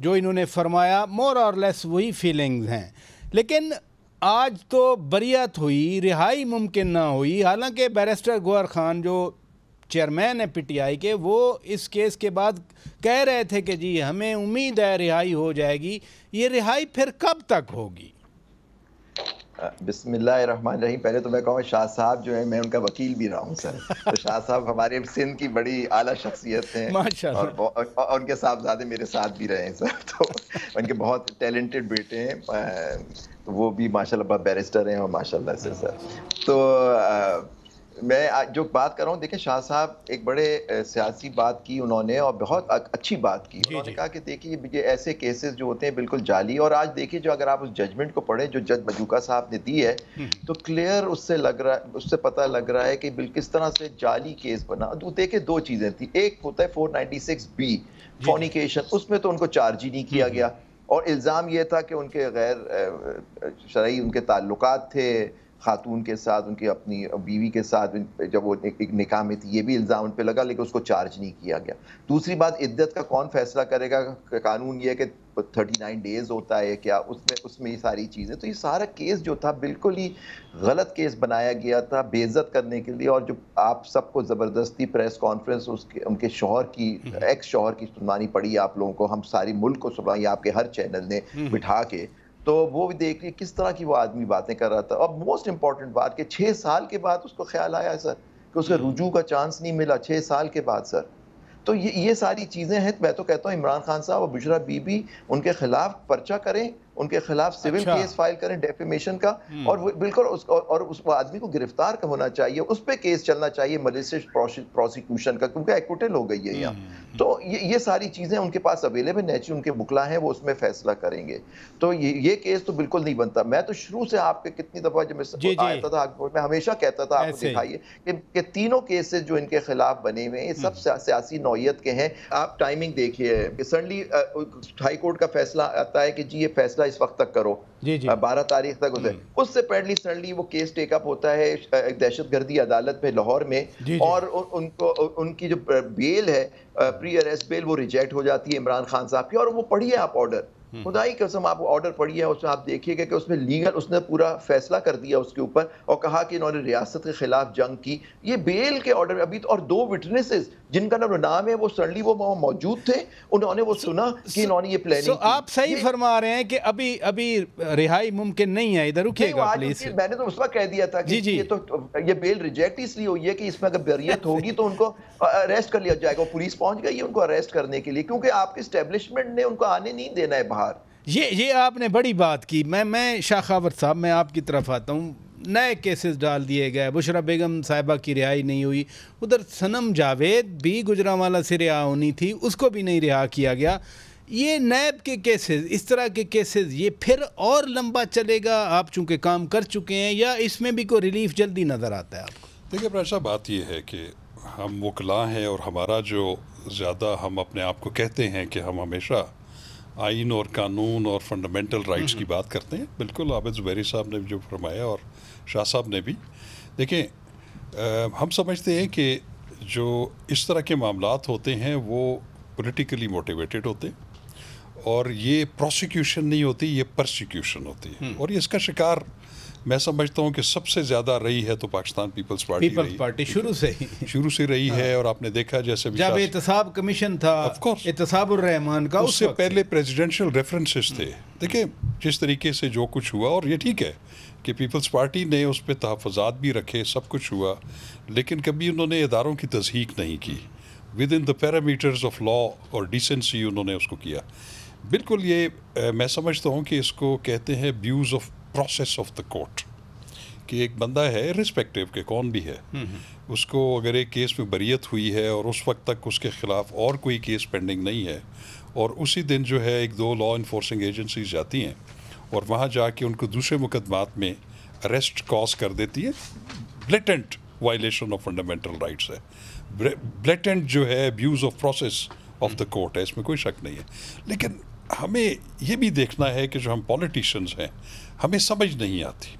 جو انہوں نے فرمایا مور اور لیس وہی فیلنگز ہیں. لیکن آج تو بریت ہوئی, رہائی ممکن نہ ہوئی, حالانکہ بیرسٹر گوہر خان جو چیئرمین ہے پی ٹی آئی کے, وہ اس کیس کے بعد کہہ رہے تھے کہ جی ہمیں امید ہے رہائی ہو جائے گی. یہ رہائی پھر کب تک ہوگی؟ بسم اللہ الرحمن الرحیم. پہلے تو میں کہوں شاہ صاحب جو ہیں میں ان کا وکیل بھی رہا ہوں سر. تو شاہ صاحب ہمارے سندھ کی بڑی اعلیٰ شخصیت ہیں اور ان کے صاحبزادے میرے ساتھ بھی رہے ہیں سر. تو ان کے بہت ٹیلنٹڈ بیٹے ہیں, تو وہ بھی ماشاء اللہ بیرسٹر ہیں اور ماشاء اللہ سے سر. تو میں جو بات کر رہا ہوں, دیکھیں شاہ صاحب ایک بڑے سیاسی بات کی انہوں نے, اور بہت اچھی بات کی. انہوں نے کہا کہ دیکھیے یہ ایسے کیسز جو ہوتے ہیں بالکل جعلی, اور آج دیکھیے جو اگر آپ اس ججمنٹ کو پڑھیں جو جج مجوکا صاحب نے دی ہے, تو کلیئر اس سے پتہ لگ رہا ہے کہ کس طرح سے جعلی کیس بنا. دیکھیں دو چیزیں تھیں, ایک ہوتا ہے 496B فورنیکیشن, اس میں تو ان کو چارج ہی نہیں کیا گیا, اور الزام یہ تھا کہ ان کے غیر شرعی ان کے تعلقات تھے خاتون کے ساتھ, ان کی اپنی بیوی کے ساتھ جب وہ ایک نکاح میں تھی, یہ بھی الزام ان پہ لگا, لیکن اس کو چارج نہیں کیا گیا. دوسری بات, عدت کا کون فیصلہ کرے گا؟ قانون یہ ہے کہ 39 ڈیز ہوتا ہے کیا, اس میں یہ ساری چیزیں. تو یہ سارا کیس جو تھا بالکل ہی غلط کیس بنایا گیا تھا بے عزت کرنے کے لیے. اور جو آپ سب کو زبردستی پریس کانفرنس ان کے شوہر کی, ایکس شوہر کی سنوانی پڑی آپ لوگوں کو, ہم ساری ملک کو سنوائی آپ کے ہر چینل نے بٹھا کے, تو وہ بھی دیکھ لیے کس طرح کی وہ آدمی باتیں کر رہا تھا. اور موسٹ امپورٹنٹ بات کہ 6 سال کے بعد اس کو خیال آیا سر کہ اس کے رجوع کا چانس نہیں ملا 6 سال کے بعد سر. تو یہ ساری چیزیں ہیں. میں تو کہتا ہوں عمران خان صاحب اور بشرا بی بی ان کے خلاف پرچہ کریں, ان کے خلاف سول کیس فائل کریں ڈیفیمیشن کا, اور بالکل اس آدمی کو گرفتار ہونا چاہیے, اس پہ کیس چلنا چاہیے ملیشیس پروسیکیوشن کا, کیونکہ ایکوٹل ہو گئی ہے یہاں. تو یہ ساری چیزیں ان کے پاس اویلیبل ہیں, ان کے وکلا ہیں, وہ اس میں فیصلہ کریں گے. تو یہ کیس تو بالکل نہیں بنتا. میں تو شروع سے آپ کے کتنی دفعہ جب میں آتا تھا میں ہمیشہ کہتا تھا آپ کو دکھائیے کہ تینوں کیسز جو ان کے خلاف بنے ہوئے ہیں یہ سب سیاسی نوعیت کے ہیں. آپ ٹائمنگ دیکھیے, سڈنلی ہائی کورٹ کا فیصلہ آتا ہے کہ جی یہ فیصلہ اس وقت تک کرو, 12 تاریخ تک ہوتا ہے. اس سے پہلے سڈنلی وہ کیس ٹیک اپ ہوتا ہے دہشت گردی عدالت میں لاہور میں, اور ان کی جو بیل ہے پری اریسٹ بیل وہ ریجیکٹ ہو جاتی ہے عمران خان صاحب کی. اور وہ پڑھیے آپ آرڈر, خدائی قسم آپ آرڈر پڑھیے, اس میں آپ دیکھیے گا کہ اس میں لیگل اس نے پورا فیصلہ کر دیا اس کے اوپر, اور کہا کہ انہوں نے ریاست کے خلاف جنگ کی. یہ بیل کے آرڈر ابھی, اور 2 وٹنسز جن کا نام ہے وہ سڈنلی وہ موجود تھے, انہوں نے وہ سنا کہ انہوں نے یہ پلاننگ کی. آپ صحیح فرما رہے ہیں کہ ابھی رہائی ممکن نہیں ہے. ادھر رکیے گا پلیز. میں نے تو اس وقت کہہ دیا تھا کہ یہ بیل ریجیکٹ اس لیے ہوئی ہے کہ اس میں اگر بریت ہوگی تو ان کو اریسٹ کر لیا جائے گا. پولیس پہنچ گئی ہے ان کو اریسٹ کرنے کے لیے, کیونکہ آپ کے اسٹیبلشمنٹ نے ان کو آنے نہیں دینا ہے باہر. یہ آپ نے بڑی بات کی. میں شاہ خاور صاحب میں آپ کی طرف آتا ہوں. نئے کیسز ڈال دیے گئے, بشرا بیگم صاحبہ کی رہائی نہیں ہوئی, ادھر صنم جاوید بھی گجرانوالہ سے رہا ہونی تھی, اس کو بھی نہیں رہا کیا گیا. یہ نیب کے کیسز, اس طرح کے کیسز, یہ پھر اور لمبا چلے گا؟ آپ چونکہ کام کر چکے ہیں, یا اس میں بھی کوئی ریلیف جلدی نظر آتا ہے آپ کو؟ دیکھیے پرشا, بات یہ ہے کہ ہم وکلاء ہیں, اور ہمارا جو زیادہ ہم اپنے آپ کو کہتے ہیں کہ ہم ہمیشہ آئین اور قانون اور فنڈامنٹل رائٹس کی بات کرتے ہیں. بالکل عابد زبیری صاحب نے جو فرمایا اور شاہ صاحب نے بھی. دیکھیں ہم سمجھتے ہیں کہ جو اس طرح کے معاملات ہوتے ہیں وہ پولیٹیکلی موٹیویٹڈ ہوتے ہیں, اور یہ پروسیکیوشن نہیں ہوتی, یہ پرسیکیوشن ہوتی ہے. اور یہ اس کا شکار میں سمجھتا ہوں کہ سب سے زیادہ رہی ہے تو پاکستان پیپلز پارٹی شروع سے رہی ہے. اور آپ نے دیکھا جیسے جب احتساب کمیشن تھا, احتساب الرحمان کا, اس سے پہلے پریزیڈنشل ریفرنسز تھے. دیکھیں جس طریقے سے جو کچھ ہوا, اور یہ ٹھیک ہے کہ پیپلز پارٹی نے اس پہ تحفظات بھی رکھے, سب کچھ ہوا, لیکن کبھی انہوں نے اداروں کی تضحیق نہیں کی. With in the parameters of law اور ڈیسنسی انہوں نے اس کو کیا. بالکل یہ میں سمجھتا ہوں کہ اس کو کہتے ہیں abuse of process of the court, کہ ایک بندہ ہے رسپیکٹیو کہ کون بھی ہے, اس کو اگر ایک کیس میں بریت ہوئی ہے اور اس وقت تک اس کے خلاف اور کوئی کیس پینڈنگ نہیں ہے, اور اسی دن جو ہے 1-2 لا انفورسنگ ایجنسیز جاتی ہیں اور وہاں جا کے ان کو دوسرے مقدمات میں اریسٹ کاز کر دیتی ہے, blatant violation of fundamental rights ہے, بلیٹنٹ جو ہے abuse of process of the court ہے, اس میں کوئی شک نہیں ہے. لیکن ہمیں یہ بھی دیکھنا ہے کہ جو ہم پولیٹیشنز ہیں ہمیں سمجھ نہیں آتی.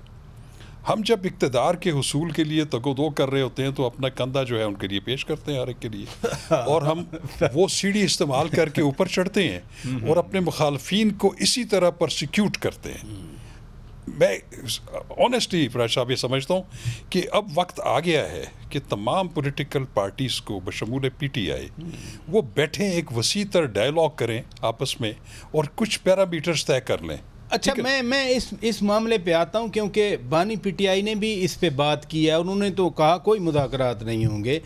ہم جب اقتدار کے حصول کے لیے تگ و دو کر رہے ہوتے ہیں تو اپنا کندھا جو ہے ان کے لیے پیش کرتے ہیں ہر ایک کے لیے، اور ہم وہ سیڑھی استعمال کر کے اوپر چڑھتے ہیں اور اپنے مخالفین کو اسی طرح پرسیکیوٹ کرتے ہیں. میں آنیسٹلی فراز صاحب یہ سمجھتا ہوں کہ اب وقت آ گیا ہے کہ تمام پولیٹیکل پارٹیز کو بشمول پی ٹی آئی وہ بیٹھیں، ایک وسیع تر ڈائلاگ کریں آپس میں اور کچھ پیرامیٹرز طے کر لیں. اچھا میں اس معاملے پہ آتا ہوں، کیونکہ بانی پی ٹی آئی نے بھی اس پہ بات کی ہے. انہوں نے تو کہا کوئی مذاکرات نہیں ہوں گے،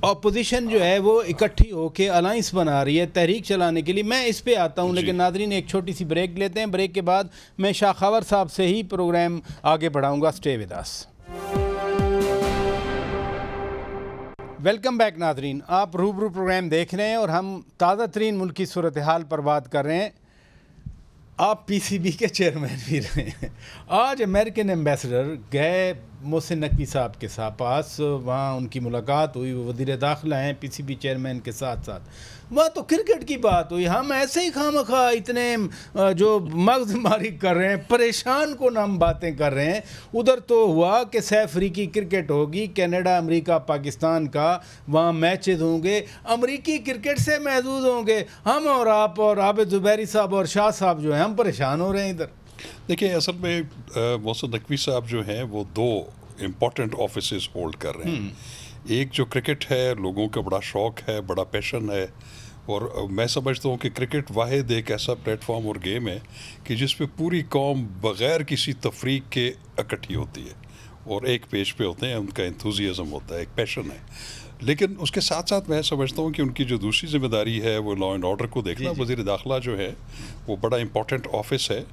اپوزیشن جو ہے وہ اکٹھی ہو کے الائنس بنا رہی ہے تحریک چلانے کے لیے. میں اس پہ آتا ہوں، لیکن ناظرین ایک چھوٹی سی بریک لیتے ہیں. بریک کے بعد میں شاخاور صاحب سے ہی پروگرام آگے بڑھاؤں گا. Stay with us. Welcome back ناظرین، آپ روبرو پروگرام دیکھ رہے ہیں اور ہم تازہ ترین ملکی صورتحال پر بات کر رہے ہیں. آپ پی سی بی کے چیئرمین بھی رہے ہیں. آج امریکن ایمبیسڈر گئے محسن نقوی صاحب کے پاس، وہاں ان کی ملاقات ہوئی، وہ وزیر داخلہ ہیں پی سی بی چیئرمین کے ساتھ ساتھ. وہاں تو کرکٹ کی بات ہوئی. ہم ایسے ہی خواہ اتنے جو مغز ماری کر رہے ہیں، پریشان کو ہم باتیں کر رہے ہیں. ادھر تو ہوا کہ 6 افریقی کرکٹ ہوگی، کینیڈا، امریکہ، پاکستان کا، وہاں میچز ہوں گے، امریکی کرکٹ سے محظوظ ہوں گے. ہم اور آپ اور عابد زبیری صاحب اور شاہ صاحب جو ہیں، ہم پریشان ہو رہے ہیں ادھر. دیکھیں اصل میں محسن نقوی صاحب جو ہیں وہ 2 امپورٹنٹ آفیسز ہولڈ کر رہے ہیں. ایک جو کرکٹ ہے، لوگوں کا بڑا شوق ہے، بڑا پیشن ہے، اور میں سمجھتا ہوں کہ کرکٹ واحد ایک ایسا پلیٹ فارم اور گیم ہے کہ جس پہ پوری قوم بغیر کسی تفریق کے اکٹھی ہوتی ہے اور ایک پیج پہ ہوتے ہیں. ان کا انتھوزیازم ہوتا ہے، ایک پیشن ہے. لیکن اس کے ساتھ ساتھ میں سمجھتا ہوں کہ ان کی جو دوسری ذمہ داری ہے وہ لا اینڈ آرڈر کو دیکھنا. وزیر داخلہ جو ہے وہ بڑا امپورٹنٹ آفس ہے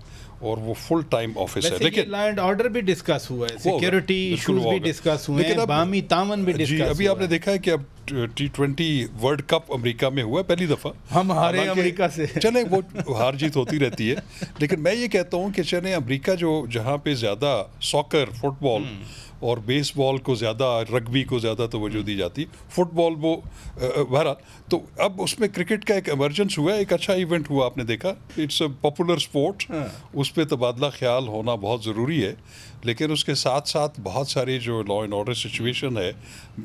اور وہ فل ٹائم آفس ہے. لیکن لا اینڈ آرڈر بھی ڈسکس ہوا ہے، سیکیورٹی ایشوز بھی ڈسکس ہوئے ہیں، باہمی تعاون بھی ڈسکس ہوا ہے. ابھی آپ نے دیکھا ہے کہ اب T20 ورلڈ کپ امریکہ میں ہوا ہے پہلی دفعہ. ہم ہارے امریکہ سے. چلیں وہ ہار جیت ہوتی رہتی ہے، لیکن میں یہ کہتا ہوں کہ چلیں امریکہ جہاں پہ زیادہ ساکر، فٹ بال اور بیس بال کو زیادہ، رگبی کو زیادہ توجہ دی جاتی، فٹ بال وہ بہرحال، تو اب اس میں کرکٹ کا ایک ایمرجنس ہوا ہے. ایک اچھا ایونٹ ہوا، آپ نے دیکھا، اٹس اے پاپولر اسپورٹ، اس پہ تبادلہ خیال ہونا بہت ضروری ہے. لیکن اس کے ساتھ ساتھ بہت ساری جو لا اینڈ آرڈر سچویشن ہے،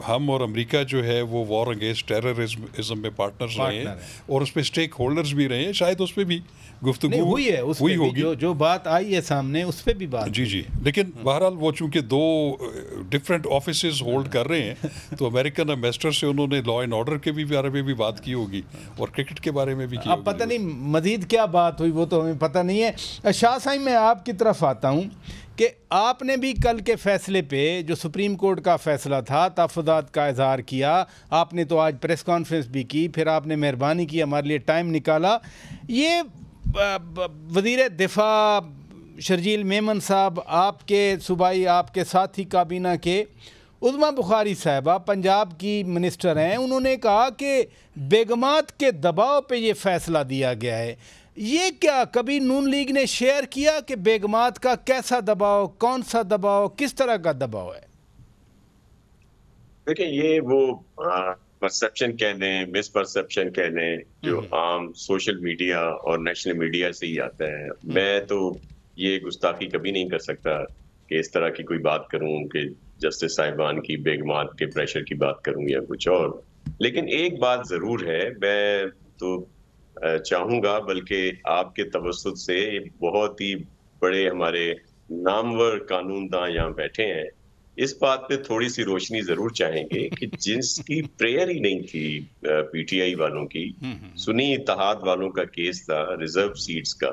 ہم اور امریکہ جو ہے وہ وار اگینسٹ ٹیررزم میں پارٹنرز رہے ہیں اور اس پہ اسٹیک ہولڈرز بھی رہے ہیں. شاید اس پہ بھی گفتگو ہوئی ہے، اس پہ ہوگی، جو بات آئی ہے سامنے اس پہ بھی بات. جی لیکن بہرحال وہ چونکہ 2 ڈفرینٹ آفیسز ہولڈ کر رہے ہیں تو امریکن ایمبیسڈر سے انہوں نے لا اینڈ آرڈر کے بھی بارے میں بھی بات کی ہوگی اور کرکٹ کے بارے میں بھی کی ہوگی. اب پتہ نہیں مزید کیا بات ہوئی، وہ تو ہمیں پتہ نہیں ہے. شاہ صاحب میں آپ کی طرف آتا ہوں کہ آپ نے بھی کل کے فیصلے پہ جو سپریم کورٹ کا فیصلہ تھا تحفظات کا اظہار کیا. آپ نے تو آج پریس کانفرنس بھی کی، پھر آپ نے مہربانی کی ہمارے لیے ٹائم نکالا. یہ وزیر دفاع شرجیل میمن صاحب، آپ کے صوبائی، آپ کے ساتھی کابینہ کے عظمیٰ بخاری صاحبہ پنجاب کی منسٹر ہیں، انہوں نے کہا کہ بیگمات کے دباؤ پہ یہ فیصلہ دیا گیا ہے. یہ کیا کبھی نون لیگ نے شیئر کیا کہ بیگمات کا کیسا دباؤ، کون سا دباؤ، کس طرح کا دباؤ ہے؟ دیکھیں یہ وہ پرسیپشن کہہ لیں، مس پرسیپشن کہہ لیں، جو عام سوشل میڈیا اور نیشنل میڈیا سے ہی آتا ہے. میں تو یہ گستاخی کبھی نہیں کر سکتا کہ اس طرح کی کوئی بات کروں کہ جسٹس صاحبان کی بیگمات کے پریشر کی بات کروں یا کچھ اور. لیکن ایک بات ضرور ہے، میں تو چاہوں گا، بلکہ آپ کے توسط سے بہت ہی بڑے ہمارے نامور قانون داں یہاں بیٹھے ہیں، اس بات پہ تھوڑی سی روشنی ضرور چاہیں گے کہ جس کی پریئر ہی نہیں تھی پی ٹی آئی والوں کی، سنی اتحاد والوں کا کیس تھا ریزرو سیٹس کا،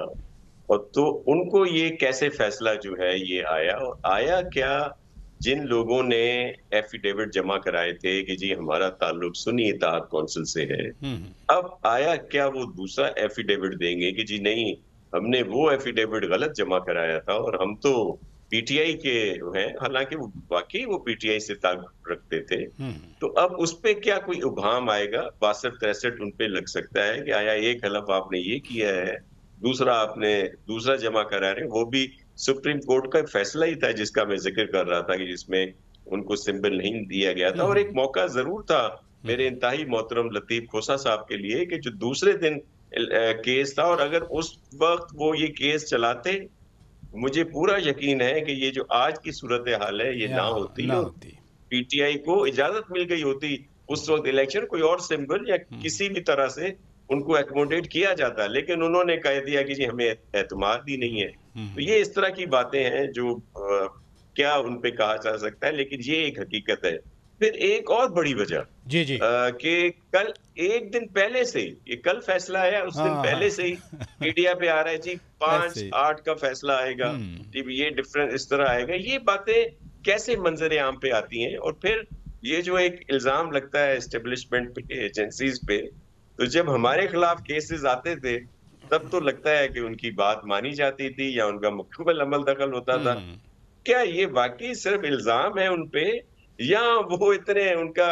اور تو ان کو یہ کیسے فیصلہ جو ہے یہ آیا، اور آیا کیا جن لوگوں نے ایفیڈیوٹ جمع کرائے تھے کہ جی ہمارا تعلق سنی اتحاد کونسل سے ہے، اب آیا کیا وہ دوسرا ایفیڈیوٹ دیں گے کہ جی نہیں ہم نے وہ ایفیڈیوٹ غلط جمع کرایا تھا اور ہم تو پی ٹی آئی کے ہیں، حالانکہ وہ واقعی وہ پی ٹی آئی سے تعلق رکھتے تھے. تو اب اس پہ کیا کوئی ابہام آئے گا؟ 62-63 ان پہ لگ سکتا ہے کہ آیا ایک حلف آپ نے یہ کیا ہے، دوسرا آپ نے دوسرا جمع کرا رہے ہیں. وہ بھی سپریم کورٹ کا فیصلہ ہی تھا جس کا میں ذکر کر رہا تھا کہ جس میں ان کو سمبل نہیں دیا گیا تھا. اور ایک موقع ضرور تھا میرے انتہائی محترم لطیف کھوسا صاحب کے لیے کہ جو دوسرے دن کیس تھا، اور اگر اس وقت وہ یہ کیس چلاتے، مجھے پورا یقین ہے کہ یہ جو آج کی صورتحال ہے یہ نہ ہوتی پی ٹی آئی کو اجازت مل گئی ہوتی اس وقت الیکشن کوئی اور سمبل یا کسی بھی طرح سے ان کو ایکوموڈیٹ کیا جاتا، لیکن انہوں نے کہہ دیا کہ جی ہمیں اعتماد ہی نہیں ہے. تو یہ اس طرح کی باتیں ہیں جو کیا ان پہ کہا جا سکتا ہے، لیکن یہ ایک حقیقت ہے. پھر ایک اور بڑی وجہ کہ کل ایک دن پہلے سے ہی، یہ کل فیصلہ آیا اس دن پہلے سے ہی میڈیا پہ آ رہا ہے جی 5-8 کا فیصلہ آئے گا، جی یہ ڈفرنٹ اس طرح آئے گا. یہ باتیں کیسے منظر عام پہ آتی ہیں؟ اور پھر یہ جو ایک الزام لگتا ہے اسٹیبلشمنٹ پہ، ایجنسیز پہ، تو جب ہمارے خلاف کیسز آتے تھے تب تو لگتا ہے کہ ان کی بات مانی جاتی تھی یا ان کا مکمل عمل دخل ہوتا تھا. کیا یہ واقعی صرف الزام ہے ان پہ، یا وہ اتنے ان کا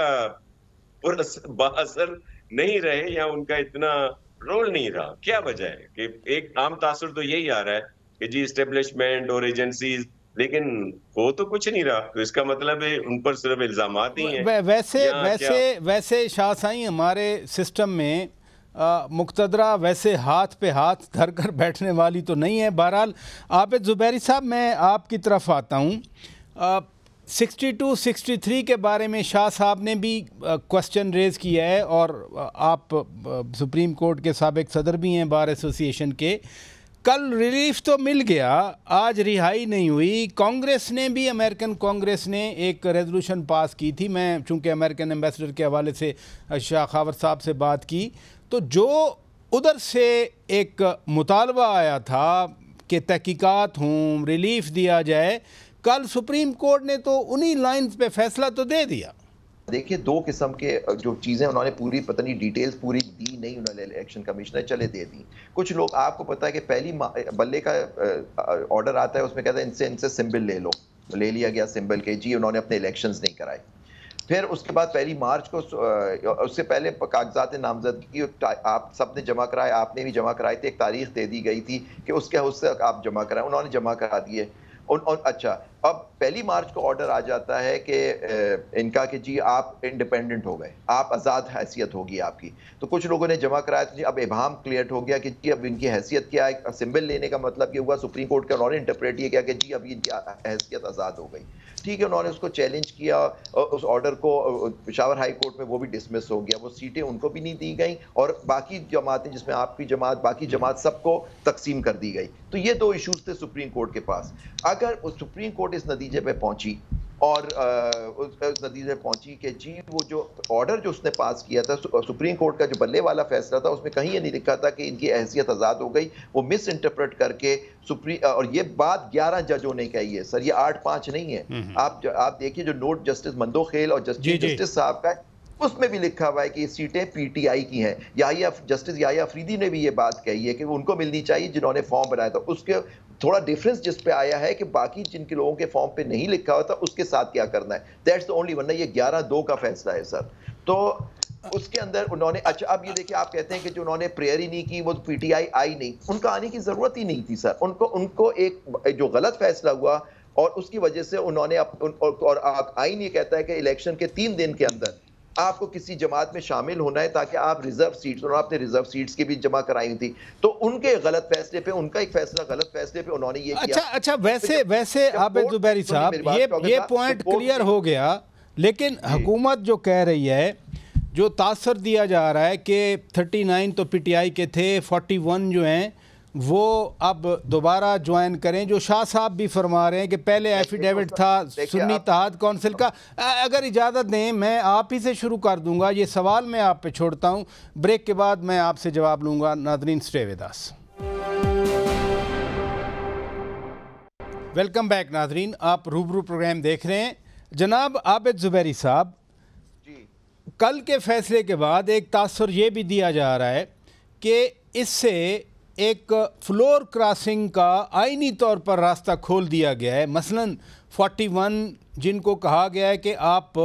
بااثر نہیں رہے، یا ان کا اتنا رول نہیں رہا؟ کیا وجہ ہے کہ ایک عام تاثر تو یہی آ رہا ہے کہ جی اسٹیبلشمنٹ اور ایجنسیز، لیکن وہ تو کچھ نہیں رہا. تو اس کا مطلب ہے ان پر صرف الزامات ہی ہیں. ویسے شاہ سائیں ہمارے سسٹم میں مقتدرہ ویسے ہاتھ پہ ہاتھ دھر کر بیٹھنے والی تو نہیں ہے. بہرحال عابد زبیری صاحب، میں آپ کی طرف آتا ہوں. 62-63 کے بارے میں شاہ صاحب نے بھی کوسچن ریز کیا ہے، اور آپ سپریم کورٹ کے سابق صدر بھی ہیں بار ایسوسی ایشن کے. کل ریلیف تو مل گیا، آج رہائی نہیں ہوئی. کانگریس نے بھی، امریکن کانگریس نے ایک ریزولوشن پاس کی تھی. میں چونکہ امریکن ایمبیسڈر کے حوالے سے شاہ خاور صاحب سے بات کی، تو جو ادھر سے ایک مطالبہ آیا تھا کہ تحقیقات ہوں، ریلیف دیا جائے، کل سپریم کورٹ نے تو انہی لائنز پہ فیصلہ تو دے دیا. دیکھیے دو قسم کے جو چیزیں انہوں نے پوری پتہ نہیں ڈیٹیلز پوری دی نہیں، انہوں نے الیکشن کمیشنر چلے دے دی. کچھ لوگ، آپ کو پتہ ہے کہ پہلی بلے کا آرڈر آتا ہے، اس میں کہتا ہے ان سے سمبل لے لو، لے لیا گیا سمبل کے، جی انہوں نے اپنے الیکشنز نہیں کرائے. پھر اس کے بعد 1 مارچ کو، اس سے پہلے کاغذات نامزدگی آپ سب نے جمع کرائے، آپ نے بھی جمع کرائے تھے، ایک تاریخ دے دی گئی تھی کہ اس کے حصے آپ جمع کرائیں، انہوں نے جمع کرا دیے. اچھا، اب 1 مارچ کو آرڈر آ جاتا ہے کہ ان کا کہ جی آپ انڈیپینڈنٹ ہو گئے، آپ آزاد حیثیت ہوگی آپ کی. تو کچھ لوگوں نے جمع کرایا، تو جی اب ابہام کلیئر ہو گیا کہ جی اب ان کی حیثیت کیا ہے. سمبل لینے کا مطلب یہ ہوا سپریم کورٹ کا، انہوں نے انٹرپریٹ یہ کیا کہ جی اب ان کی حیثیت آزاد ہو گئی. ٹھیک ہے، انہوں نے اس کو چیلنج کیا، اس آرڈر کو پشاور ہائی کورٹ میں وہ بھی ڈسمس ہو گیا. وہ سیٹیں ان کو بھی نہیں دی گئیں، اور باقی جماعتیں، جس میں آپ کی جماعت، باقی جماعت، سب کو تقسیم کر دی گئی. تو یہ 2 ایشوز تھے سپریم کورٹ کے پاس. اگر سپریم کورٹ اس نتیجے پہ پہنچی، اور اس نتیجے پہنچی کہ جی وہ جو آرڈر جو اس نے پاس کیا تھا، سپریم کورٹ کا جو بلے والا فیصلہ تھا، اس میں کہیں یہ نہیں لکھا تھا کہ ان کی حیثیت آزاد ہو گئی، وہ مس انٹرپریٹ کر کے اور یہ بات 11 ججوں نے کہی ہے سر، یہ 8-5 نہیں ہے. آپ دیکھیے جو نوٹ جسٹس مندوخیل اور جسٹس صاحب کا، اس میں بھی لکھا ہوا ہے کہ یہ سیٹیں پی ٹی آئی کی ہیں. جسٹس یحییٰ افریدی نے بھی یہ بات کہی ہے کہ ان کو ملنی چاہیے جنہوں نے فارم بنایا تھا. اس کے تھوڑا ڈیفرنس جس پہ آیا ہے کہ باقی جن کے لوگوں کے فارم پہ نہیں لکھا ہوا تھا اس کے ساتھ کیا کرنا ہے. دیٹس دا اونلی، ورنہ یہ 11-2 کا فیصلہ ہے سر. تو اس کے اندر انہوں نے، اچھا اب یہ دیکھیں، آپ کہتے ہیں کہ جو انہوں نے پریئر ہی نہیں کی، وہ پی ٹی آئی آئی نہیں. ان کا آنے کی ضرورت ہی نہیں تھی سر. ان کو ایک جو غلط فیصلہ ہوا، اور اس کی وجہ سے انہوں نے، اور آئین یہ کہتا ہے کہ الیکشن کے 3 دن کے اندر آپ کو کسی جماعت میں شامل ہونا ہے تاکہ آپ ریزرو سیٹس، اور آپ نے ریزرو سیٹس کی بھی جمع کرائی تھی. تو ان کے غلط فیصلے پہ، ان کا ایک فیصلہ غلط فیصلے پہ انہوں نے یہ کیا. اچھا ویسے عابد زبیری صاحب، یہ پوائنٹ کلیئر ہو گیا. لیکن حکومت جو کہہ رہی ہے، جو تاثر دیا جا رہا ہے کہ 39 تو پی ٹی آئی کے تھے، 41 جو ہیں وہ اب دوبارہ جوائن کریں، جو شاہ صاحب بھی فرما رہے ہیں کہ پہلے ایفیڈیوٹ تھا سنی اتحاد کونسل کا. اگر اجازت دیں میں آپ ہی سے شروع کر دوں گا، یہ سوال میں آپ پہ چھوڑتا ہوں، بریک کے بعد میں آپ سے جواب لوں گا. ناظرین stay with us. Welcome back ناظرین، آپ روبرو پروگرام دیکھ رہے ہیں. جناب عابد زبیری صاحب، کل کے فیصلے کے بعد ایک تاثر یہ بھی دیا جا رہا ہے کہ اس سے ایک فلور کراسنگ کا آئینی طور پر راستہ کھول دیا گیا ہے. مثلاً 41 جن کو کہا گیا ہے کہ آپ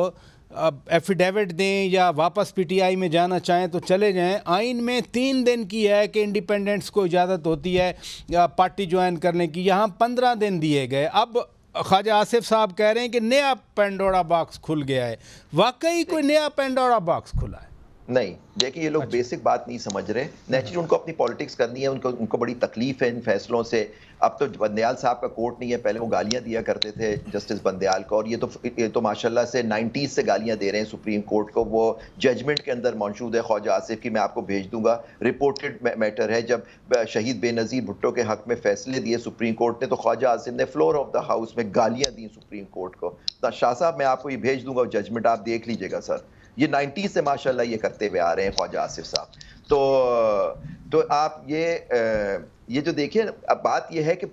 ایفیڈیوٹ دیں یا واپس پی ٹی آئی میں جانا چاہیں تو چلے جائیں، آئین میں 3 دن کی ہے کہ انڈیپینڈنٹس کو اجازت ہوتی ہے یا پارٹی جوائن کرنے کی، یہاں 15 دن دیے گئے. اب خواجہ آصف صاحب کہہ رہے ہیں کہ نیا پینڈورا باکس کھل گیا ہے. واقعی کوئی نیا پینڈورا باکس کھلا ہے؟ نہیں دیکھیں یہ لوگ بیسک بات نہیں سمجھ رہے. نیچرلی ان کو اپنی پالیٹکس کرنی ہے, ان کو بڑی تکلیف ہے ان فیصلوں سے. اب تو بندیال صاحب کا کورٹ نہیں ہے, پہلے وہ گالیاں دیا کرتے تھے جسٹس بندیال کو, اور یہ تو ماشاءاللہ سے 90s سے گالیاں دے رہے ہیں سپریم کورٹ کو. وہ ججمنٹ کے اندر موجود ہے خواجہ آصف کی, میں آپ کو بھیج دوں گا, رپورٹڈ میٹر ہے. جب شہید بے نظیر بھٹو کے حق میں فیصلے دیے سپریم کورٹ نے, تو خواجہ آصف نے فلور آف دا ہاؤس میں گالیاں دیں سپریم کورٹ کو. شاہ صاحب میں آپ کو یہ بھیج دوں گا ججمنٹ, آپ دیکھ لیجئے گا سر. یہ 90s سے ماشاءاللہ یہ کرتے ہوئے آ رہے ہیں خواجہ آصف صاحب. تو آپ یہ جو دیکھیں, اب بات یہ ہے کہ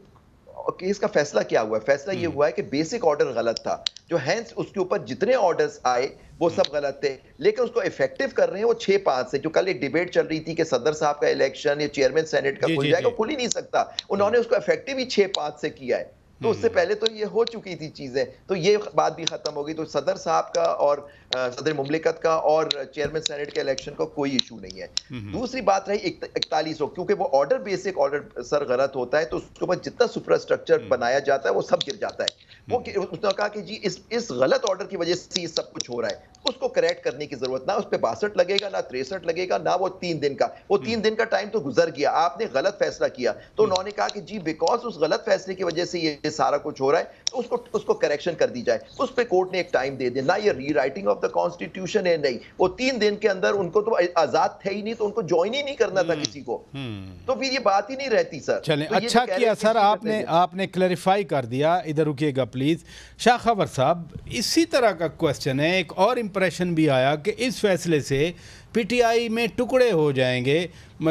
کیس کا فیصلہ کیا ہوا ہے. فیصلہ یہ ہوا ہے کہ بیسک آرڈر غلط تھا, جو ہینس اس کے اوپر جتنے آرڈرز آئے وہ سب غلط تھے, لیکن اس کو افیکٹو کر رہے ہیں وہ 6-5 سے. جو کل ایک ڈیبیٹ چل رہی تھی کہ صدر صاحب کا الیکشن یا چیئرمین سینٹ کا کھل جائے گا, کھل ہی نہیں سکتا. انہوں نے اس کو افیکٹو ہی 6-5 سے کیا ہے. تو اس سے پہلے تو یہ ہو چکی تھی چیزیں, تو یہ بات بھی ختم ہو گئی. تو صدر صاحب کا اور صدر مملکت کا اور چیئرمین سینٹ کے الیکشن کا کوئی ایشو نہیں ہے. دوسری بات رہی 4100, کیونکہ وہ آرڈر بیسک آرڈر سر غلط ہوتا ہے, تو اس کے اوپر جتنا سپراسٹرکچر بنایا جاتا ہے وہ سب گر جاتا ہے. وہ اس نے کہا کہ جی اس غلط آرڈر کی وجہ سے یہ سب کچھ ہو رہا ہے, اس کو کریکٹ کرنے کی ضرورت. نہ اس پہ 62 لگے گا, نہ 63 لگے گا, نہ وہ 3 دن کا. وہ 3 دن کا ٹائم تو گزر گیا, آپ نے غلط فیصلہ کیا. تو انہوں نے کہا کہ جی بیکاز اس غلط فیصلے کی وجہ سے یہ سارا کچھ ہو رہا ہے, تو اس کو کریکشن کر دی جائے. اس پہ کورٹ نے ایک ٹائم دے دیا. نہ یہ ری رائٹنگ آف دا کانسٹیٹیوشن ہے, نہیں, وہ 3 دن کے اندر ان کو تو آزاد تھے ہی نہیں, تو ان کو جوائن ہی نہیں کرنا تھا کسی کو, تو پھر یہ بات ہی نہیں رہتی سر. چلیں اچھا کیا سر, آپ نے کلیریفائی کر دیا. ادھر رکیے گا پلیز. شاہ خبر صاحب, اسی طرح کا کوسچن ہے, ایک اور امپریشن بھی آیا کہ اس فیصلے سے پی ٹی آئی میں ٹکڑے ہو جائیں گے.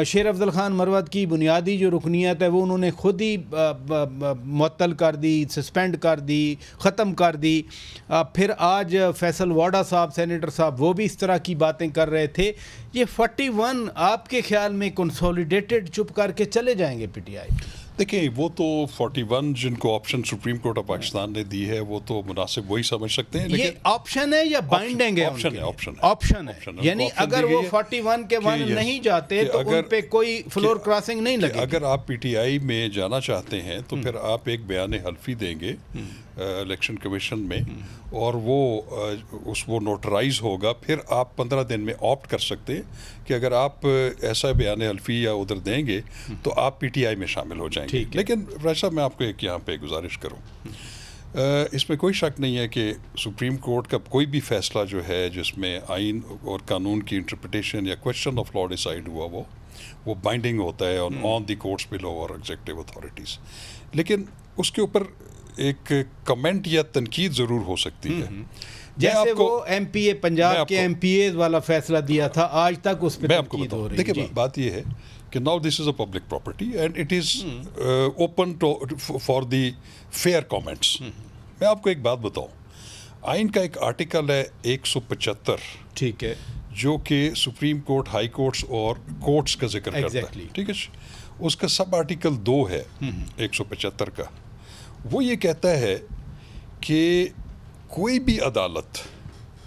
شیر افضل خان مروت کی بنیادی جو رکنیت ہے وہ انہوں نے خود ہی معطل کر دی, سسپینڈ کر دی, ختم کر دی. پھر آج فیصل واڈا صاحب, سینیٹر صاحب, وہ بھی اس طرح کی باتیں کر رہے تھے. یہ 41 آپ کے خیال میں کنسولیڈیٹڈ چپ کر کے چلے جائیں گے پی ٹی آئی؟ دیکھیں وہ تو 41 جن کو option supreme court of Pakistan نے دی ہے وہ تو مناسب وہی سمجھ سکتے ہیں. یہ آپشن ہے یا بائنڈنگ ہے؟ آپشن ہے, یعنی اگر وہ 41 کے 1 نہیں جاتے تو ان پہ کوئی فلور کراسنگ نہیں لگے. اگر آپ پی ٹی آئی میں جانا چاہتے ہیں تو پھر آپ ایک بیان حلفی دیں گے الیکشن کمیشن میں, اور وہ نوٹرائز ہوگا. پھر آپ 15 دن میں آپٹ کر سکتے ہیں کہ اگر آپ ایسا بیان حلفی یا ادھر دیں گے تو آپ پی ٹی آئی میں شامل ہو جائیں گے. لیکن ویسا میں آپ کو ایک یہاں پہ گزارش کروں, اس میں کوئی شک نہیں ہے کہ سپریم کورٹ کا کوئی بھی فیصلہ جو ہے جس میں آئین اور قانون کی انٹرپریٹیشن یا کویسچن آف لا ڈیسائیڈ ہوا وہ بائنڈنگ ہوتا ہے آن دی کورٹس بلو اور ایگزیکٹو اتھارٹیز. لیکن اس کے اوپر ایک کمنٹ یا تنقید ضرور ہو سکتی ہے. جیسے وہ ایم پی اے پنجاب کے ایم پی اے والا فیصلہ دیا تھا, آج تک اس پہ تنقید ہو رہی ہے. دیکھیں بات یہ ہے کہ now this is a public property and it is open for the fair comments. میں آپ کو ایک بات بتاؤں, آئین کا ایک آرٹیکل ہے 175, ٹھیک ہے, جو کہ سپریم کورٹ, ہائی کورٹس اور کورٹس کا ذکر کرتا ہے, ٹھیک ہے. اس کا سب آرٹیکل 2 ہے 175 کا. وہ یہ کہتا ہے کہ کوئی بھی عدالت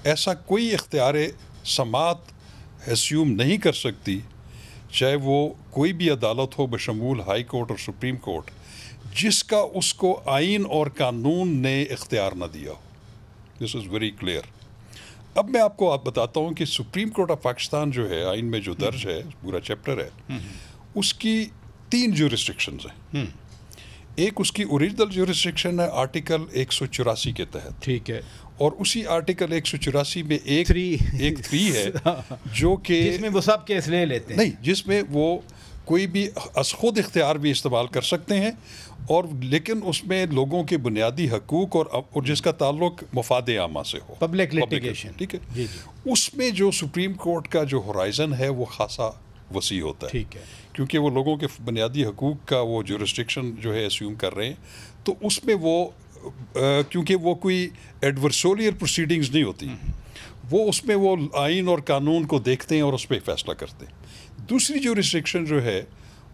ایسا کوئی اختیار سماعت اسیوم نہیں کر سکتی, چاہے وہ کوئی بھی عدالت ہو بشمول ہائی کورٹ اور سپریم کورٹ, جس کا اس کو آئین اور قانون نے اختیار نہ دیا ہو. دس از ویری کلیئر. اب میں آپ کو بتاتا ہوں کہ سپریم کورٹ آف پاکستان جو ہے, آئین میں جو درج ہے, پورا چیپٹر ہے, اس کی 3 جورسڈکشنز ہیں. ایک اس کی اوریجنل جورسڈکشن ہے آرٹیکل 184 کے تحت, ٹھیک ہے, اور اسی آرٹیکل 184 میں ایک 3 ہے جو کہ جس میں وہ سب کیس لے لیتے ہیں, نہیں, جس میں وہ کوئی بھی از خود اختیار بھی استعمال کر سکتے ہیں, اور لیکن اس میں لوگوں کے بنیادی حقوق اور جس کا تعلق مفاد عامہ سے ہو, پبلک لیٹیگیشن, ٹھیک ہے. اس میں جو سپریم کورٹ کا جو ہورائزن ہے وہ خاصا وسیع ہوتا ہے, ٹھیک ہے, کیونکہ وہ لوگوں کے بنیادی حقوق کا وہ جورسڈکشن جو ہے اسیوم کر رہے ہیں. تو اس میں وہ کیونکہ وہ کوئی ایڈورسوریل پروسیڈنگز نہیں ہوتی, وہ اس میں وہ آئین اور قانون کو دیکھتے ہیں اور اس پہ فیصلہ کرتے ہیں. دوسری جورسڈکشن جو ہے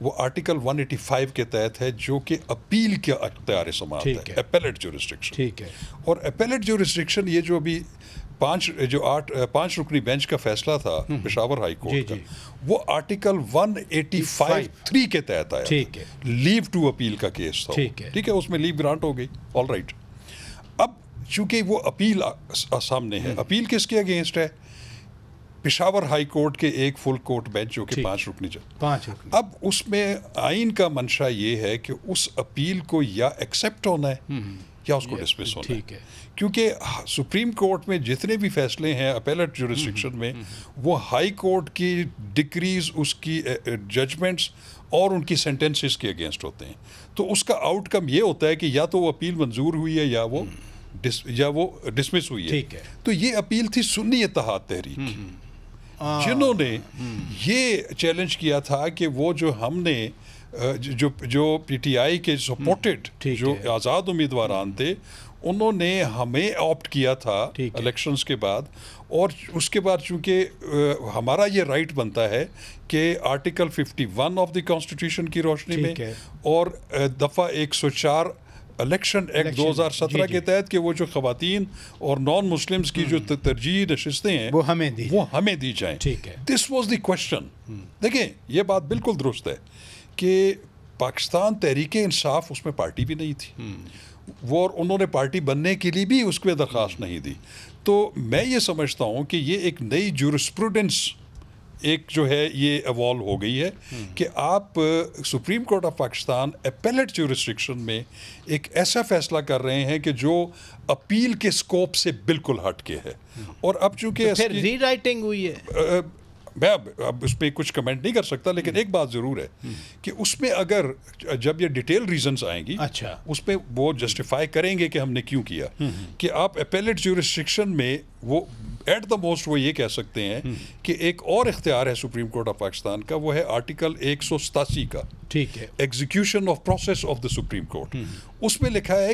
وہ آرٹیکل 185 کے تحت ہے, جو کہ اپیل کا اختیار سماعت ہے, اپیلیٹ جورسڈکشن. ٹھیک ہے, اور اپیلیٹ جورسڈکشن یہ جو ابھی 5 رکنی بینچ کا فیصلہ تھا پشاور ہائی کورٹ کا, وہ آرٹیکل 185(3) کے تحت آیا, ٹھیک ہے, لیو ٹو اپیل کا کیس تھا, ٹھیک ہے, اس میں لیو گرانٹ ہو گئی, آل رائٹ. اب چونکہ وہ اپیل سامنے ہے, اپیل کس کے اگینسٹ ہے؟ پشاور ہائی کورٹ کے ایک فل کورٹ بینچ جو کہ 5 رکنی اب اس میں آئین کا منشا یہ ہے کہ اس اپیل کو یا ایکسیپٹ ہونا ہے یا اس کو ڈسمس ہونا ہے، کیونکہ سپریم کورٹ میں جتنے بھی فیصلے ہیں اپیلٹ جورسڈکشن میں وہ ہائی کورٹ کی ڈکریز، اس کی ججمنٹس اور ان کی سینٹنسز کے اگینسٹ ہوتے ہیں، تو اس کا آؤٹ کم یہ ہوتا ہے کہ یا تو وہ اپیل منظور ہوئی ہے یا وہ ڈسمس ہوئی ہے۔ تو یہ اپیل تھی سنی اتحاد تحریک کی، جنہوں نے یہ چیلنج کیا تھا کہ وہ جو ہم نے جو پی ٹی آئی کے سپورٹڈ جو آزاد امیدواران تھے انہوں نے ہمیں آپٹ کیا تھا الیکشنز کے بعد، اور اس کے بعد چونکہ ہمارا یہ رائٹ بنتا ہے کہ آرٹیکل 51 آف دی کانسٹیٹیوشن کی روشنی میں اور دفعہ 104 الیکشن ایکٹ 2017 کے تحت کہ وہ جو خواتین اور نان مسلمز کی جو ترجیحی نشستیں ہیں وہ ہمیں دی جائیں۔ This was the question. دیکھیں یہ بات بالکل درست ہے کہ پاکستان تحریک انصاف اس میں پارٹی بھی نہیں تھی، وہ انہوں نے پارٹی بننے کے لیے بھی اس کو درخواست نہیں دی، تو میں یہ سمجھتا ہوں کہ یہ ایک نئی جورسپروڈنس ایک جو ہے یہ ایوالو ہو گئی ہے کہ آپ supreme court of Pakistan appellate jurisdiction میں ایک ایسا فیصلہ کر رہے ہیں کہ جو اپیل کے سکوپ سے بالکل ہٹ کے ہے، اور اب چونکہ ری رائٹنگ ہوئی ہے، میں اب اس پہ کچھ کمنٹ نہیں کر سکتا، لیکن ایک بات ضرور ہے کہ اس میں اگر جب یہ ڈیٹیل ریزنز آئیں گی اس پہ وہ جسٹیفائی کریں گے کہ ہم نے کیوں کیا، کہ آپ اپیلیٹ جورسڈکشن میں وہ ایٹ دا موسٹ وہ یہ کہہ سکتے ہیں کہ ایک اور اختیار ہے سپریم کورٹ آف پاکستان کا، وہ ہے آرٹیکل 187 کا، ٹھیک ہے، execution of process of the supreme court. اس میں لکھا ہے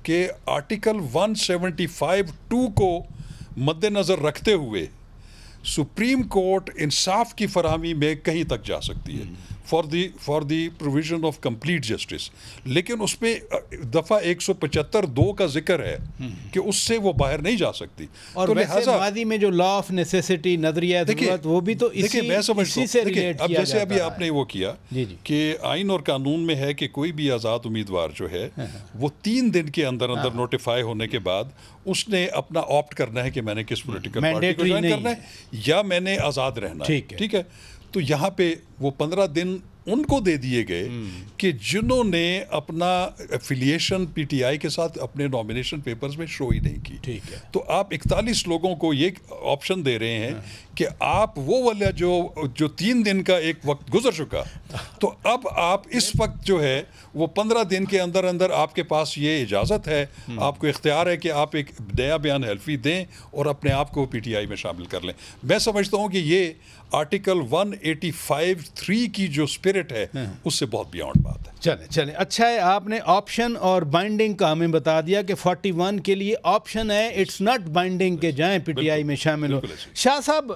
کہ آرٹیکل 175(2) کو مد نظر رکھتے ہوئے سپریم کورٹ انصاف کی فراہمی میں کہیں تک جا سکتی ہے for the provision of complete justice, لیکن اس میں دفعہ 175(2) کا ذکر ہے کہ اس سے وہ باہر نہیں جا سکتی، اور ویسے ماضی میں جو لا آف نیسیسٹی نظریہ ضرورت وہ بھی تو اسی سے ریلیٹ کیا جاتا ہے۔ اب جیسے ابھی آپ نے وہ کیا کہ آئین اور قانون میں ہے کہ کوئی بھی آزاد امیدوار جو ہے وہ 3 دن کے اندر نوٹیفائی ہونے کے بعد اس نے اپنا آپٹ کرنا ہے کہ میں نے کس پولیٹیکل پارٹی کو جوائن کرنا ہے یا میں نے آزاد رہنا ہے، ٹھیک ہے۔ تو یہاں پہ وہ 15 دن ان کو دے دیے گئے کہ جنہوں نے اپنا ایفیلیشن پی ٹی آئی کے ساتھ اپنے نامینیشن پیپرز میں شو ہی نہیں کی، ٹھیک ہے۔ تو آپ 41 لوگوں کو یہ آپشن دے رہے ہیں کہ آپ وہ والا جو 3 دن کا ایک وقت گزر چکا، تو اب آپ اس وقت جو ہے وہ 15 دن کے اندر اندر آپ کے پاس یہ اجازت ہے، آپ کو اختیار ہے کہ آپ ایک نیا بیان حلفی دیں اور اپنے آپ کو پی ٹی آئی میں شامل کر لیں۔ میں سمجھتا ہوں کہ یہ آرٹیکل 185(3) کی جو اسپرٹ ہے اس سے بہت بیانڈ بات ہے۔ چلیں اچھا ہے، آپ نے آپشن اور بائنڈنگ کا ہمیں بتا دیا کہ 41 کے لیے آپشن ہے، اٹس ناٹ بائنڈنگ کہ جائیں پی ٹی آئی میں شامل ہو۔ شاہ صاحب،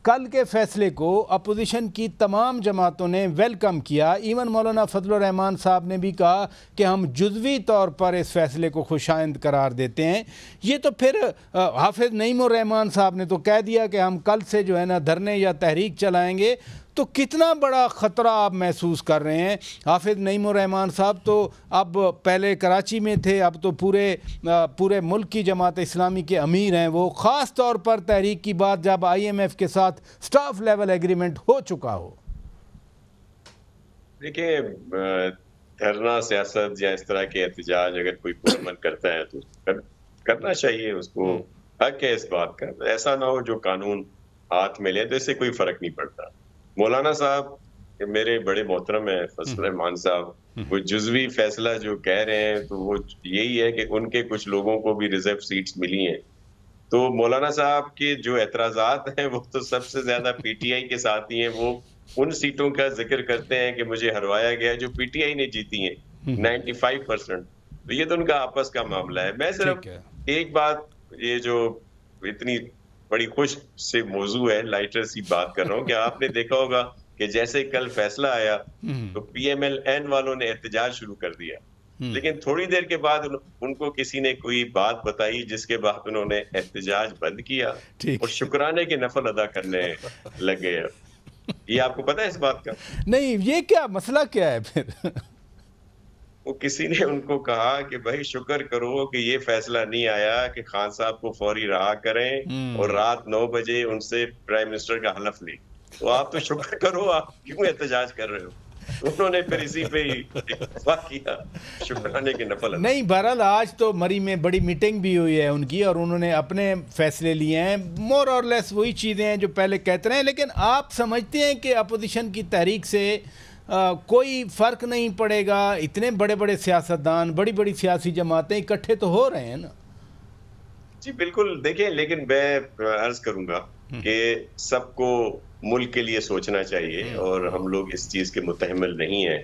کل کے فیصلے کو اپوزیشن کی تمام جماعتوں نے ویلکم کیا، ایون مولانا فضل الرحمان صاحب نے بھی کہا کہ ہم جزوی طور پر اس فیصلے کو خوشائند قرار دیتے ہیں۔ یہ تو پھر حافظ نعیم الرحمان صاحب نے تو کہہ دیا کہ ہم کل سے جو ہے نا دھرنے یا تحریک چلائیں گے، تو کتنا بڑا خطرہ آپ محسوس کر رہے ہیں؟ حافظ نعیم الرحمان صاحب تو اب پہلے کراچی میں تھے، اب تو پورے ملک کی جماعت اسلامی کے امیر ہیں، وہ خاص طور پر تحریک کی بات جب آئی ایم ایف کے ساتھ سٹاف لیول ایگریمنٹ ہو چکا ہو۔ دیکھیں، دھرنا سیاست یا اس طرح کے احتجاج اگر کوئی پرامن کرتا ہے تو کرنا چاہیے، اس کو حق ہے اس بات کا، ایسا نہ ہو جو قانون ہاتھ میں لے تو اس سے کوئی فرق نہیں پڑتا۔ مولانا صاحب میرے بڑے محترم ہیں، فضل الرحمان صاحب، وہ جزوی فیصلہ جو کہہ رہے ہیں تو وہ یہی ہے کہ ان کے کچھ لوگوں کو بھی ریزرو سیٹس ملی ہیں، تو مولانا صاحب کے جو اعتراضات ہیں وہ تو سب سے زیادہ پی ٹی آئی کے ساتھ ہی ہیں۔ وہ ان سیٹوں کا ذکر کرتے ہیں کہ مجھے ہروایا گیا جو پی ٹی آئی نے جیتی ہیں 95%، تو یہ تو ان کا آپس کا معاملہ ہے۔ میں صرف ایک بات، یہ جو اتنی بڑی خوش سے موضوع ہے، لائٹر سی بات کر رہا ہوں، کہ آپ نے دیکھا ہوگا کہ جیسے کل فیصلہ آیا تو پی ایم ایل این والوں نے احتجاج شروع کر دیا، لیکن تھوڑی دیر کے بعد ان کو کسی نے کوئی بات بتائی جس کے بعد انہوں نے احتجاج بند کیا اور شکرانے کے نفل ادا کرنے لگ گئے۔ یہ آپ کو پتہ ہے اس بات کا؟ نہیں، یہ کیا مسئلہ کیا ہے پھر؟ وہ کسی نے ان کو کہا کہ بھائی شکر کرو کہ یہ فیصلہ نہیں آیا کہ خان صاحب کو فوری رہا کریں اور رات 9 بجے ان سے پرائم منسٹر کا حلف لیں. تو آپ تو شکر کرو، آپ کیوں احتجاج کر رہے ہو؟ انہوں نے پھر اسی پہ ہی اتفاق کیا، شکرانے کے نفل. نہیں، بہرحال آج تو مری میں بڑی میٹنگ بھی ہوئی ہے ان کی، اور انہوں نے اپنے فیصلے لیے ہیں، مور اور لیس وہی چیزیں ہیں جو پہلے کہتے رہے ہیں. لیکن آپ سمجھتے ہیں کہ اپوزیشن کی تحریک سے کوئی فرق نہیں پڑے گا؟ اتنے بڑے بڑے سیاستدان، بڑی بڑی سیاسی جماعتیں اکٹھے تو ہو رہے ہیں نا. جی بالکل. دیکھیں، لیکن میں عرض کروں گا کہ سب کو ملک کے لیے سوچنا چاہیے، اور ہم لوگ اس چیز کے متحمل نہیں ہیں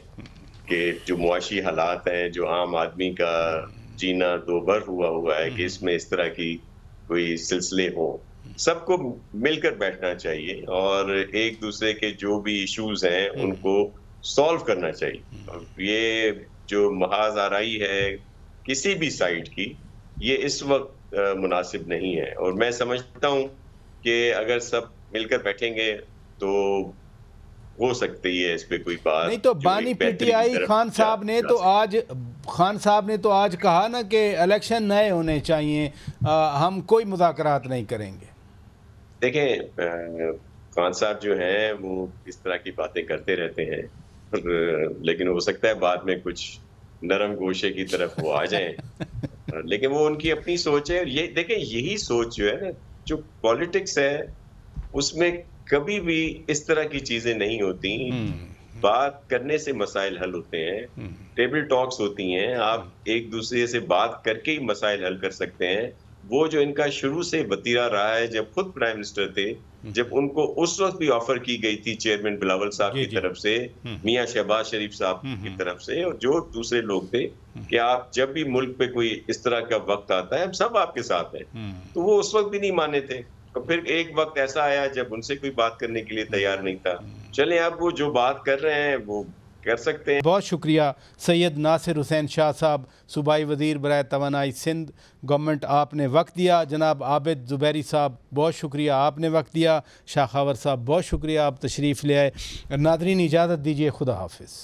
کہ جو معاشی حالات ہیں، جو عام آدمی کا جینا دوبر ہوا ہے، کہ اس میں اس طرح کی کوئی سلسلے ہوں. سب کو مل کر بیٹھنا چاہیے اور ایک دوسرے کے جو بھی ایشوز ہیں ان کو سالو کرنا چاہیے. یہ جو محاذ آرائی ہے کسی بھی سائڈ کی، یہ اس وقت مناسب نہیں ہے. اور میں سمجھتا ہوں کہ اگر سب مل کر بیٹھیں گے تو ہو سکتی ہے اس پہ کوئی بات. نہیں تو بانی پی ٹی آئی خان صاحب نے تو آج کہا نا کہ الیکشن نئے ہونے چاہیے، ہم کوئی مذاکرات نہیں کریں گے. دیکھیں، خان صاحب جو ہیں وہ اس طرح کی باتیں کرتے رہتے ہیں، لیکن ہو سکتا ہے بعد میں کچھ نرم گوشے کی طرف وہ آ جائیں. لیکن وہ ان کی اپنی سوچ ہے. یہ دیکھیں، یہی سوچ جو ہے نا، جو پالیٹکس ہے اس میں کبھی بھی اس طرح کی چیزیں نہیں ہوتی. بات کرنے سے مسائل حل ہوتے ہیں، ٹیبل ٹاکس ہوتی ہیں، آپ ایک دوسرے سے بات کر کے ہی مسائل حل کر سکتے ہیں. وہ جو ان کا شروع سے وتیرہ رہا ہے، جب خود پرائم منسٹر تھے، جب ان کو اس وقت بھی آفر کی گئی تھی چیئرمین بلاول صاحب کی طرف سے، میاں شہباز شریف صاحب کی طرف سے، اور جو دوسرے لوگ تھے، کہ آپ جب بھی ملک پہ کوئی اس طرح کا وقت آتا ہے ہم سب آپ کے ساتھ ہیں. تو وہ اس وقت بھی نہیں مانے تھے. اور پھر ایک وقت ایسا آیا جب ان سے کوئی بات کرنے کے لیے تیار نہیں تھا. چلیں اب وہ جو بات کر رہے ہیں وہ کر سکتے ہیں. بہت شکریہ سید ناصر حسین شاہ صاحب، صوبائی وزیر برائے توانائی سندھ گورنمنٹ، آپ نے وقت دیا. جناب عابد زبیری صاحب بہت شکریہ، آپ نے وقت دیا. شاہ خاور صاحب بہت شکریہ، آپ تشریف لے آئے. ناظرین اجازت دیجیے، خدا حافظ.